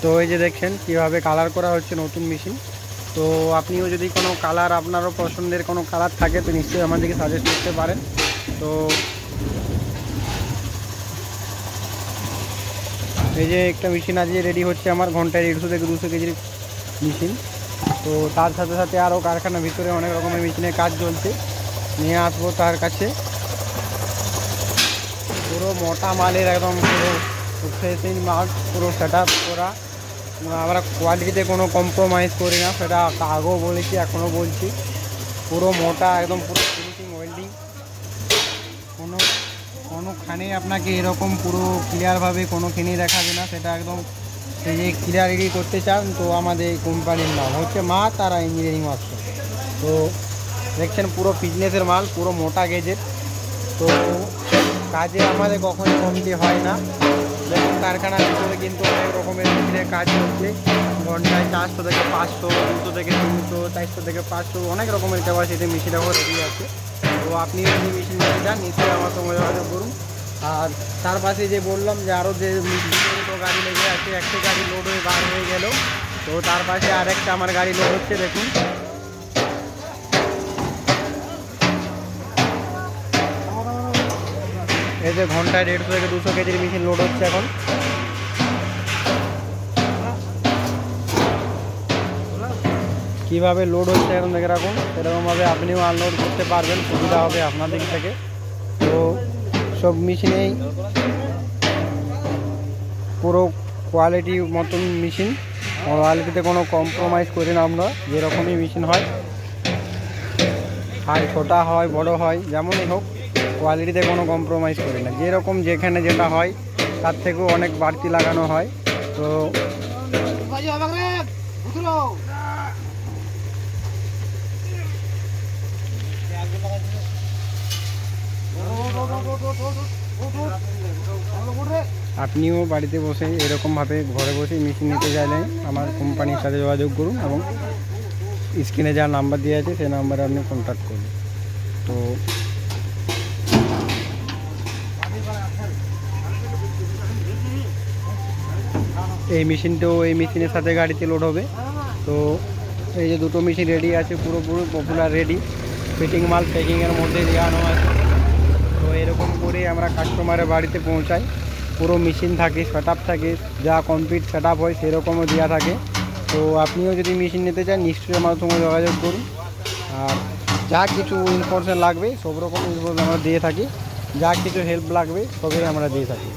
তো এই যে দেখছেন কীভাবে কালার করা হচ্ছে নতুন মেশিন। তো আপনিও যদি কোনো কালার আপনারও পছন্দের কোনো কালার থাকে তো নিশ্চয়ই আমাদেরকে সাজেস্ট করতে পারেন। তো এই যে একটা মেশিন আজকে রেডি হচ্ছে আমার, ঘন্টায় 150 থেকে 200 কেজির মেশিন। তো তার সাথে সাথে আরও কারখানার ভিতরে অনেক রকমের মেশিনের কাজ চলছে, নিয়ে আসবো তার কাছে। পুরো মোটা মালের একদম পুরো ফ্রেশিং মাল, পুরো সেট আপ করা। আমরা কোয়ালিটিতে কোনো কম্প্রোমাইজ করি না, সেটা আগেও বলেছি এখনও বলছি। পুরো মোটা একদম পুরো ফিনিশিং ওয়েল্ডিং, কোনোখানেই আপনাকে এরকম পুরো ক্লিয়ারভাবে কোনোখানেই দেখাবে না। সেটা একদম সেই যে ক্লিয়ারিটি করতে চান তো আমাদের কোম্পানির নাম হচ্ছে মা তারা ইঞ্জিনিয়ারিং ওয়ার্কশপ। তো দেখছেন পুরো ফিটনেসের মাল, পুরো মোটা গেজের। তো কাজে আমাদের কখনোই কমতি হয় না। দেখুন কারখানার ভিতরে কিন্তু অনেক রকমের মেশিনের কাজ চলছে, ঘন্টায় 400 থেকে 500, 200 থেকে 300, 400 থেকে 500 অনেক রকমের ক্যাপাসিটি মেশিন এখন রেডি আছে। তো আপনি যদি মেশিন নিতে চান নিশ্চয়ই আমার সঙ্গে যোগাযোগ করুন। আর তার পাশে যে বললাম যে আরও যে দুটো গাড়ি লেগে আছে, একটা গাড়ি লোড হয়ে বার হয়ে গেল, তো তার পাশে আরেকটা আমার গাড়ি লোড হচ্ছে। দেখুন এই যে ঘন্টায় 150 থেকে 200 কেজির মেশিন লোড হচ্ছে এখন। কীভাবে লোড হচ্ছে এখন দেখে রাখুন, সেরকমভাবে আপনিও আনলোড করতে পারবেন, সুবিধা হবে আপনাদের থেকে। তো সব মেশিনেই পুরো কোয়ালিটি মতন মেশিন, কোয়ালিটিতে কোনো কম্প্রোমাইজ করি না আমরা। যেরকমই মেশিন হয়, আর ছোটা হয় বড় হয় যেমনই হোক, কোয়ালিটিতে কোনো কম্প্রোমাইজ করি না। যেরকম যেখানে যেটা হয় তার থেকেও অনেক বাড়তি লাগানো হয়। তো আপনিও বাড়িতে বসে এরকমভাবে ঘরে বসে মেশিন নিতে চাইলে আমার কোম্পানির সাথে যোগাযোগ করুন এবং স্ক্রিনে যা নাম্বার দেওয়া আছে সেই নাম্বারে আপনি কন্ট্যাক্ট করুন। তো এই মেশিনটাও এই মেশিনের সাথে গাড়িতে লোড হবে। তো এই যে দুটো মেশিন রেডি আছে, পুরোপুরি পপুলার রেডি, ফিটিং মাল প্যাকিংয়ের মধ্যে দেওয়ানো আছে। তো এরকম করে আমরা কাস্টমারের বাড়িতে পৌঁছাই, পুরো মেশিন থাকে, সেট আপ থাকে, যা কমপ্লিট সেট আপ হয় সেরকমও দেওয়া থাকে। তো আপনিও যদি মেশিন নিতে চান নিশ্চয়ই আমার সঙ্গে যোগাযোগ করুন। আর যা কিছু ইনফরমেশন লাগবে সব রকম ইনফরমেশন আমরা দিয়ে থাকি, যা কিছু হেল্প লাগবে সবই আমরা দিয়ে থাকি।